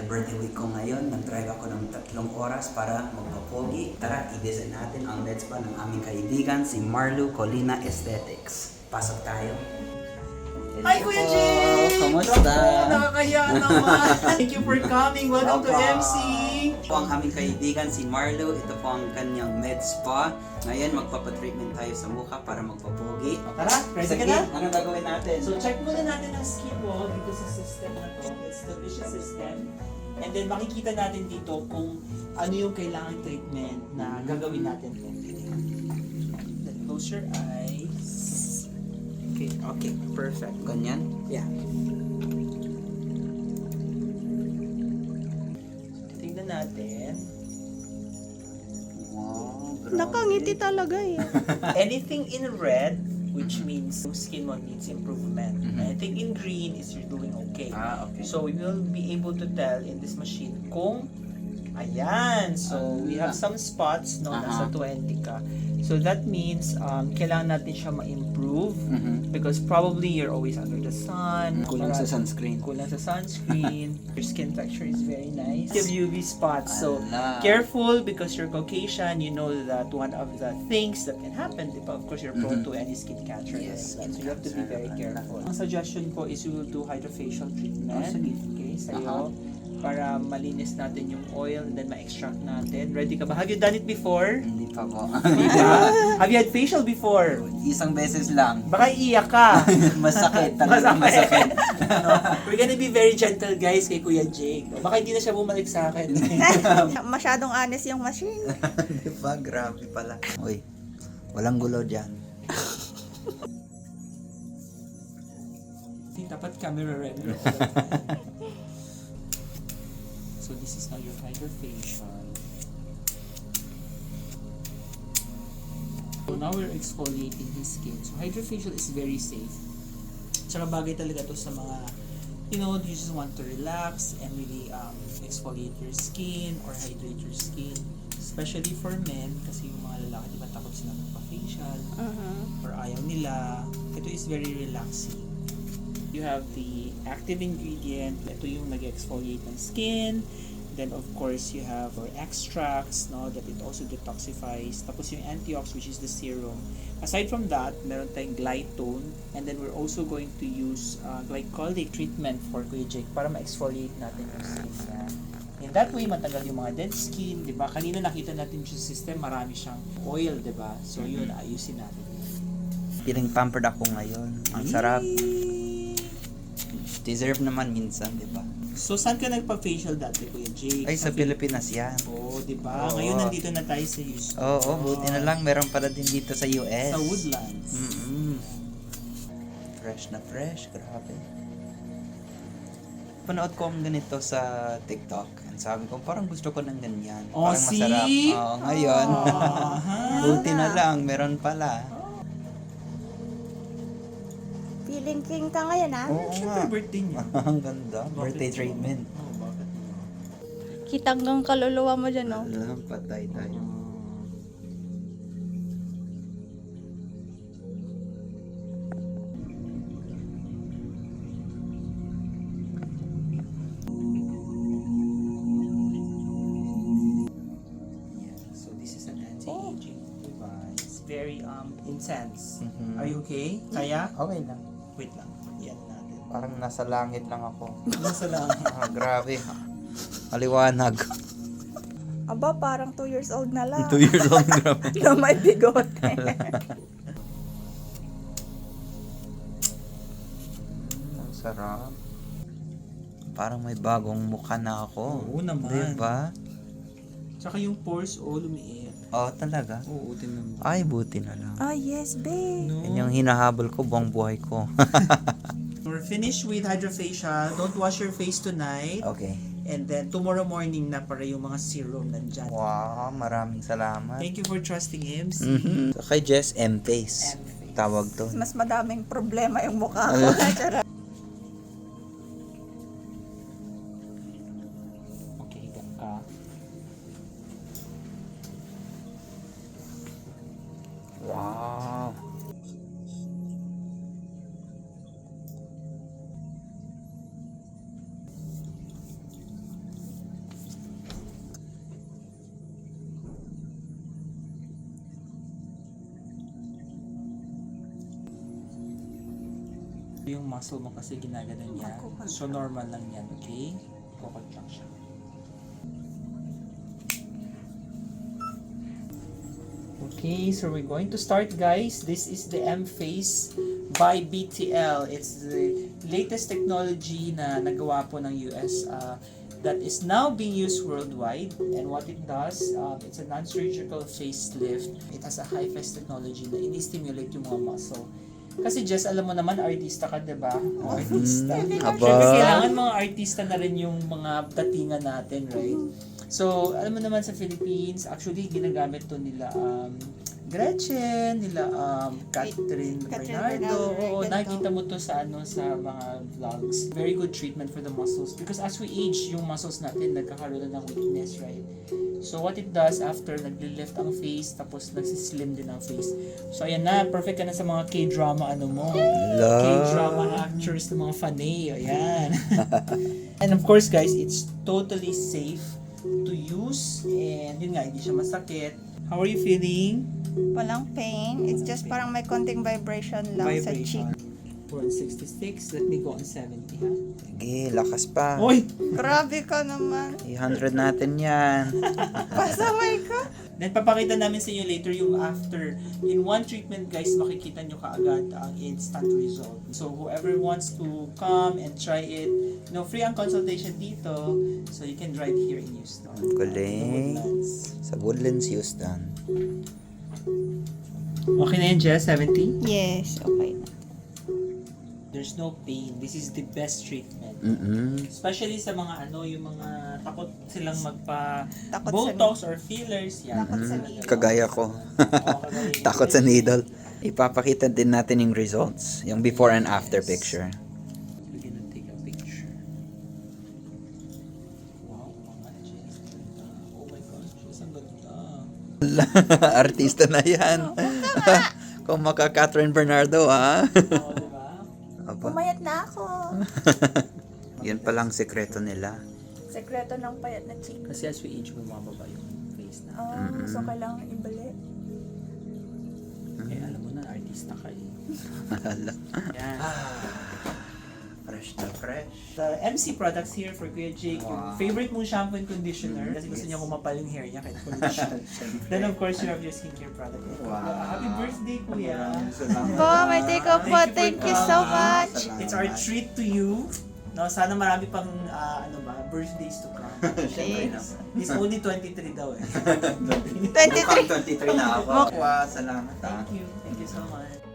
dahil birthday week ko ngayon, nag-drive ako ng 3 oras para magpapogi. Tara, i-visit natin ang med spa ng aming kaibigan, si Marlo Colina Aesthetics. Pasok tayo. Hi, Kuya Jake! Kamusta? Naku, nakakaya naman. Thank you for coming. Welcome to MC. Ito ang aming kaibigan, si Marlo. Ito po ang kanyang med spa. Ngayon, magpapatreatment tayo sa mukha para magpapogi. Tara, ready ka Sige, na? anong gagawin natin? So, check muna natin ang skin mo dito sa system na to. It's the Vision System. And then, makikita natin dito kung ano yung kailangan treatment na gagawin natin. Then, close your eyes. Okay, perfect. Ganyan? Yeah. Tingnan natin. Wow, grabe. Nakangiti talaga eh. Anything in red, which means yung skin mo needs improvement. Mhm. Anything in green is you're doing okay. Okay. So we will be able to tell in this machine kung ayan. So we have some spots no nasa 20 ka. So that means kailangan natin siya ma-improve because probably you're always under the sun. Kulang sa sunscreen. Kulang sa sunscreen. Your skin texture is very nice. You have UV spots. So Ala. careful because you're Caucasian, you know that one of the things that can happen, diba? Of course, you're prone to any skin cancer. Yes, Like that. So you have to be very careful. Ala. Ang suggestion ko is you will do hydrofacial treatment. sige. Okay, sa'yo. Para malinis natin yung oil and then ma-extract natin. Ready ka ba? Have you done it before? Hindi pa po. Diba? Have you had facial before? Isang beses lang. Baka iiyak ka. Masakit. Talagang masakit. No? We're gonna be very gentle guys kay Kuya Jake. Baka hindi na siya bumalik sa akin. Masyadong honest yung machine. Diba? Grabe pala. Uy, walang gulo dyan. Dapat camera ready. So this is now your hydrofacial. So now we're exfoliating his skin. So hydrofacial is very safe. Tsaka bagay talaga to sa mga, you know, you just want to relax and really exfoliate your skin or hydrate your skin. Especially for men, kasi yung mga lalaki, di ba takot sila magpa-facial or ayaw nila. Ito is very relaxing. You have the active ingredient. Ito yung nag-exfoliate ng skin. Then of course you have our extracts, no, that it also detoxifies. Tapos yung antiox, which is the serum. Aside from that, meron tayong glytone. And then we're also going to use glycolic treatment for Kuya Jake para ma-exfoliate natin yung skin niya. In that way, matanggal yung mga dead skin, di ba? Kanina nakita natin yung system, marami siyang oil, di ba? So yun, ayusin natin. Feeling pampered ako ngayon. Ang sarap. Deserve naman minsan, di ba? So, saan ka nagpa-facial dati, Kuya Jake? Ay, sa Pilipinas yan. Oo, di ba? Oo. Ngayon nandito na tayo sa Houston. Oo, buti na lang. Meron pala din dito sa US. Sa Woodlands. Fresh na fresh. Grabe. Panood ko ang ganito sa TikTok. And sabi ko, parang gusto ko ng ganyan. Oh, Parang see? masarap. Oo, ngayon. Ah, Buti na lang. Meron pala. Feeling king ka ngayon ah. Oo nga. Siyempre birthday niya. Ang ganda. Birthday treatment. Oh, bakit? Kitang ng kaluluwa mo dyan no. Alam, patay tayo. Yeah. So this is an anti-aging device. Very intense. Mhm. Are you okay? Kaya? Okay lang. Wait lang. Yan natin. Parang nasa langit lang ako. Nasa lang. Grabe. Maliwanag. Aba, parang 2 years old na lang. 2 years old, grabe. Na may bigote. Ang sarap. Parang may bagong mukha na ako. Oo naman. Diba? Tsaka yung pores, lumiit. Oh, talaga? Oo, tinan mo. Ay, buti na lang. Ah, yes, babe. No? Yan yung hinahabol ko buong buhay ko. We're finished with hydrofacial. Don't wash your face tonight. Okay. And then tomorrow morning na para yung mga serum nandyan. Wow, maraming salamat. Thank you for trusting him. So, kay Jess, M-Face. M-Face. Tawag to. Mas madaming problema yung mukha ko. Charot. Okay, higa ka. Wow. Yung muscle mo kasi ginaganon niya. So normal lang yan, okay? Kukontract siya. Okay, so we're going to start, guys. This is the M-Face by BTL. It's the latest technology na nagawa po ng US that is now being used worldwide. And what it does, it's a non-surgical facelift. It has a high-fast technology na ini-stimulate yung mga muscle. Kasi Jess, alam mo naman, artista ka, diba? Artista. Aba. Siyempre, kailangan mga artista na rin yung mga datingan natin, right? So, alam mo naman sa Philippines, actually, ginagamit to nila Gretchen, nila Catherine Bernardo. Oo, nakikita mo to sa sa mga vlogs. Very good treatment for the muscles because as we age, yung muscles natin nagkakaroon na ng weakness, right? So what it does after nagli-lift ang face tapos nagsislim din ang face. So ayan na, perfect ka na sa mga K-drama K-drama actors ng mga fanay. Ayan. And of course guys, it's totally safe to use and yun nga, hindi siya masakit. How are you feeling? Walang pain. It's just parang may konting vibration lang sa cheek. We're on 66. Let me go on 70, ha? Sige, lakas pa. Oy! Grabe ka naman. 100 natin yan. Pasaway ka. Then, papakita namin sa inyo later yung after. In one treatment, guys, makikita nyo kaagad ang instant result. So, whoever wants to come and try it, free ang consultation dito. So, you can drive here in Houston. Galing. Woodlands. Sa Woodlands, Houston. Okay na yun, Jess? 70? Yes, okay na. There's no pain. This is the best treatment. Especially sa mga yung mga takot silang Takot Botox or fillers. Yan. Takot sa needle. Kagaya ko. Oo, kagaya yun. Takot sa needle. Ipapakita din natin yung results. Yung before and after picture. We're gonna take a picture. Wow, mga Jess. Ganda. Oh my gosh, Jess, ang ganda. Artista na yan. Kung maka Catherine Bernardo, ha? Oo, diba? Aba. Pumayat na ako. Yun palang sekreto nila. Sekreto ng payat na cheek. Kasi as we age, bumababa yung face na. So kailangan ibalik. Eh, alam mo na, artista ka eh. Yan. Fresh na fresh. The MC products here for Kuya Jake, yung favorite mong shampoo and conditioner kasi gusto niya kumapal yung hair niya kahit conditioner. Then of course, you have your skincare product. Happy birthday, Kuya! Ba, may take up po. Thank you so much. It's our treat to you. No, sana marami pang birthdays to come. Thanks. He's only 23 daw eh. 23. 23 na ako. Wow, salamat. Thank you so much.